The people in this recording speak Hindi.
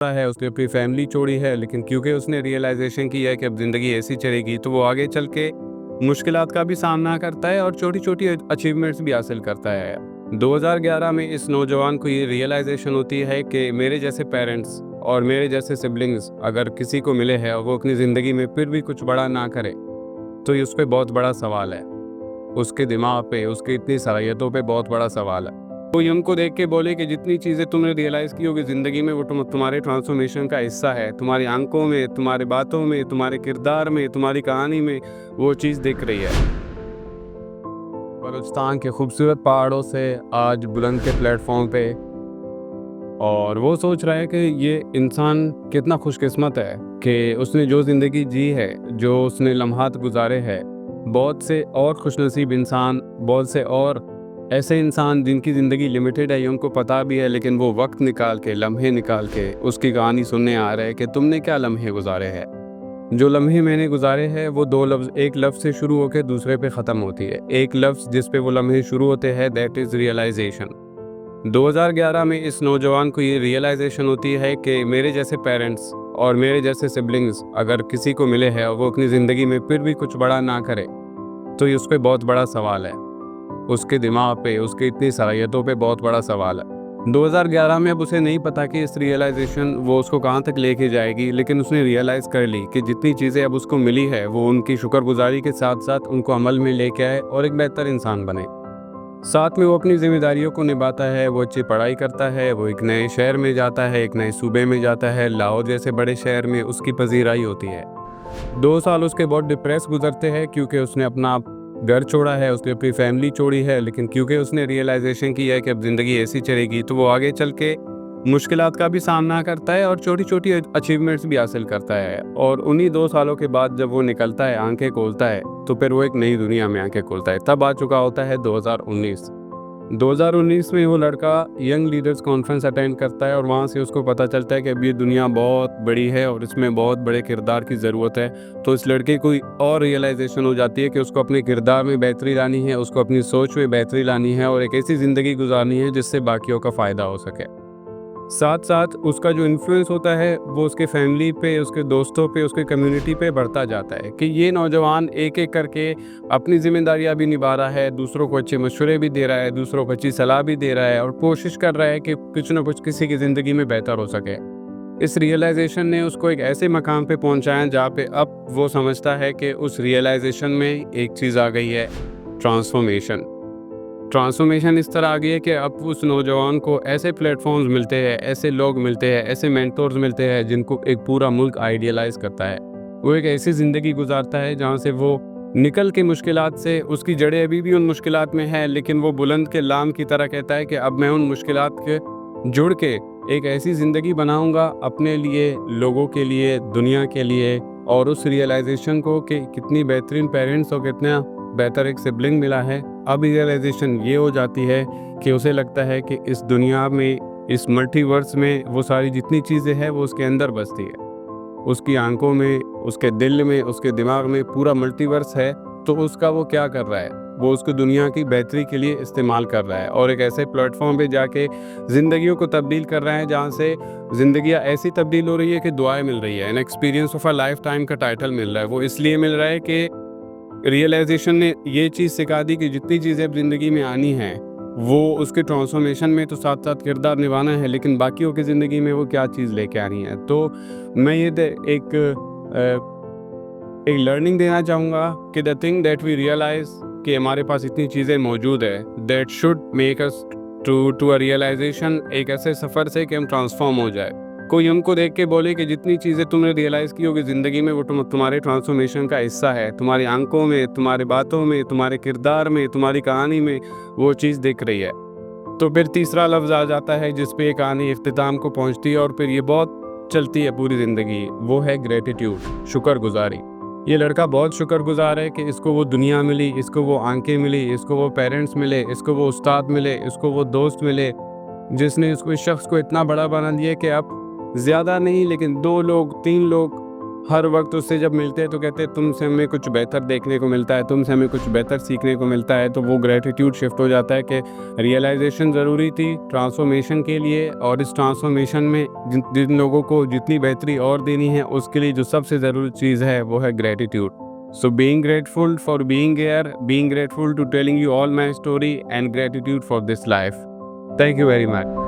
है, उसने अपनी फैमिली छोड़ी है, लेकिन क्योंकि उसने रियलाइजेशन किया है कि अब ज़िंदगी ऐसी चलेगी, तो वो आगे चल के मुश्किलात का भी सामना करता है और छोटी-छोटी अचीवमेंट्स भी हासिल करता है। 2011 में इस नौजवान को ये रियलाइजेशन होती है कि मेरे जैसे पेरेंट्स और मेरे जैसे सिबलिंग्स अगर किसी को मिले हैं और वो अपनी ज़िंदगी में फिर भी कुछ बड़ा ना करे, तो ये उस पे बहुत बड़ा सवाल है। उसके दिमाग पे, उसकी इतनी सलाहियतों पे बहुत बड़ा सवाल है। कोई उनको देख के बोले कि जितनी चीज़ें तुमने रियलाइज़ की होगी ज़िंदगी में, वो तुम्हारे ट्रांसफॉर्मेशन का हिस्सा है। तुम्हारी आंखों में, तुम्हारी बातों में, तुम्हारे किरदार में, तुम्हारी कहानी में वो चीज़ दिख रही है। बलूचिस्तान के खूबसूरत पहाड़ों से आज बुलंद के प्लेटफॉर्म पे, और वो सोच रहा है कि ये इंसान कितना खुशकिस्मत है कि उसने जो ज़िंदगी जी है, जो उसने लम्हात गुजारे हैं। बहुत से और खुशनसीब इंसान, बहुत से और ऐसे इंसान जिनकी ज़िंदगी लिमिटेड है, ये उनको पता भी है, लेकिन वो वक्त निकाल के, लम्हे निकाल के उसकी कहानी सुनने आ रहे हैं कि तुमने क्या लम्हे गुजारे हैं। जो लम्हे मैंने गुजारे हैं वो दो लफ्ज़, एक लफ्ज़ से शुरू होकर दूसरे पे ख़त्म होती है। एक लफ्ज़ जिस पे वो लम्हे शुरू होते हैं, दैट इज़ रियलाइजेशन। 2011 में इस नौजवान को ये रियलाइजेशन होती है कि मेरे जैसे पेरेंट्स और मेरे जैसे सिबलिंग्स अगर किसी को मिले हैं और वो अपनी ज़िंदगी में फिर भी कुछ बड़ा ना करे, तो ये उस पे बहुत बड़ा सवाल है। उसके दिमाग पे, उसकी इतनी सलाहियतों पे बहुत बड़ा सवाल है। 2011 में अब उसे नहीं पता कि इस रियलाइजेशन वो उसको कहाँ तक लेके जाएगी, लेकिन उसने रियलाइज़ कर ली कि जितनी चीज़ें अब उसको मिली है, वो उनकी शुक्रगुजारी के साथ साथ उनको अमल में लेके आए और एक बेहतर इंसान बने। साथ में वो अपनी ज़िम्मेदारियों को निभाता है, वो अच्छी पढ़ाई करता है, वो एक नए शहर में जाता है, एक नए सूबे में जाता है, लाहौर जैसे बड़े शहर में उसकी पज़ीराई होती है। 2 साल उसके बहुत डिप्रेस गुजरते हैं क्योंकि उसने अपना घर छोड़ा है, उसने अपनी फैमिली छोड़ी है, लेकिन क्योंकि उसने रियलाइजेशन किया है कि अब ज़िंदगी ऐसी चलेगी, तो वो आगे चल के मुश्किलात का भी सामना करता है और छोटी-छोटी अचीवमेंट्स भी हासिल करता है। और उन्हीं 2 सालों के बाद जब वो निकलता है, आंखें खोलता है, तो फिर वो एक नई दुनिया में आंखें खोलता है। तब आ चुका होता है 2019। 2019 में वो लड़का यंग लीडर्स कॉन्फ्रेंस अटेंड करता है और वहाँ से उसको पता चलता है कि अब ये दुनिया बहुत बड़ी है और इसमें बहुत बड़े किरदार की ज़रूरत है। तो इस लड़के को और रियलाइजेशन हो जाती है कि उसको अपने किरदार में बेहतरी लानी है, उसको अपनी सोच में बेहतरी लानी है और एक ऐसी ज़िंदगी गुजारनी है जिससे बाकियों का फ़ायदा हो सके। साथ साथ उसका जो इन्फ्लुएंस होता है वो उसके फैमिली पे, उसके दोस्तों पे, उसके कम्युनिटी पे बढ़ता जाता है कि ये नौजवान एक-एक करके अपनी ज़िम्मेदारियाँ भी निभा रहा है, दूसरों को अच्छे मशवरे भी दे रहा है, दूसरों को अच्छी सलाह भी दे रहा है और कोशिश कर रहा है कि कुछ न कुछ किसी की ज़िंदगी में बेहतर हो सके। इस रियलाइज़ेशन ने उसको एक ऐसे मकाम पे पहुँचाया जहाँ पे अब वो समझता है कि उस रियलाइज़ेशन में एक चीज़ आ गई है, ट्रांसफ़ॉर्मेशन। ट्रांसफॉर्मेशन इस तरह आ गई है कि अब उस नौजवान को ऐसे प्लेटफॉर्म्स मिलते हैं, ऐसे लोग मिलते हैं, ऐसे मेंटोर्स मिलते हैं जिनको एक पूरा मुल्क आइडियलाइज़ करता है। वो एक ऐसी ज़िंदगी गुजारता है जहाँ से वो निकल के मुश्किलात से, उसकी जड़ें अभी भी उन मुश्किलात में हैं, लेकिन वो बुलंद के लाम की तरह कहता है कि अब मैं उन मुश्किलात के जुड़ के एक ऐसी ज़िंदगी बनाऊँगा अपने लिए, लोगों के लिए, दुनिया के लिए। और उस रियलाइजेशन को कि कितनी बेहतरीन पेरेंट्स और कितना बेहतर एक सिबलिंग मिला है, अब रियलाइजेशन ये हो जाती है कि उसे लगता है कि इस दुनिया में, इस मल्टीवर्स में वो सारी जितनी चीज़ें हैं वो उसके अंदर बसती है। उसकी आंखों में, उसके दिल में, उसके दिमाग में पूरा मल्टीवर्स है, तो उसका वो क्या कर रहा है? वो उसको दुनिया की बेहतरी के लिए इस्तेमाल कर रहा है और एक ऐसे प्लेटफॉर्म पे जाके ज़िंदगियों को तब्दील कर रहा है जहाँ से ज़िंदगियाँ ऐसी तब्दील हो रही है कि दुआएँ मिल रही है। An experience of a life time का टाइटल मिल रहा है। वो इसलिए मिल रहा है कि रियलाइजेशन ने ये चीज़ सिखा दी कि जितनी चीज़ें अब ज़िंदगी में आनी हैं, वो उसके ट्रांसफॉर्मेशन में तो साथ-साथ किरदार निभाना है, लेकिन बाकियों की ज़िंदगी में वो क्या चीज़ लेके आनी है। तो मैं ये एक लर्निंग देना चाहूँगा कि the thing that we realise कि हमारे पास इतनी चीज़ें मौजूद है, that should make us to a realisation, एक ऐसे सफ़र से कि हम ट्रांसफॉर्म हो जाए। कोई उनको देख के बोले कि जितनी चीज़ें तुमने रियलाइज़ की होगी ज़िंदगी में, वो तुम्हारे ट्रांसफॉर्मेशन का हिस्सा है। तुम्हारी आंखों में, तुम्हारी बातों में, तुम्हारे किरदार में, तुम्हारी कहानी में वो चीज़ दिख रही है। तो फिर तीसरा लफ्ज़ आ जाता है जिस पे ये कहानी इख्तिताम को पहुँचती है और फिर ये बहुत चलती है पूरी ज़िंदगी, वो है ग्रैटिट्यूड, शुक्रगुज़ारी। ये लड़का बहुत शुक्रगुज़ार है कि इसको वो दुनिया मिली, इसको वो आंखें मिली, इसको वो पेरेंट्स मिले, इसको वो उस्ताद मिले, इसको वो दोस्त मिले, जिसने इसको, इस शख्स को इतना बड़ा बना दिया कि अब ज़्यादा नहीं लेकिन 2 लोग, 3 लोग हर वक्त उससे जब मिलते हैं तो कहते हैं तुमसे हमें कुछ बेहतर देखने को मिलता है, तुमसे हमें कुछ बेहतर सीखने को मिलता है। तो वो ग्रेटिट्यूड शिफ्ट हो जाता है कि रियलाइजेशन ज़रूरी थी ट्रांसफॉर्मेशन के लिए, और इस ट्रांसफॉर्मेशन में जिन जिन लोगों को जितनी बेहतरी और देनी है उसके लिए जो सबसे ज़रूरी चीज़ है वो है gratitude. So being grateful for being here, being grateful to telling you all my story, and gratitude for this life. Thank you very much.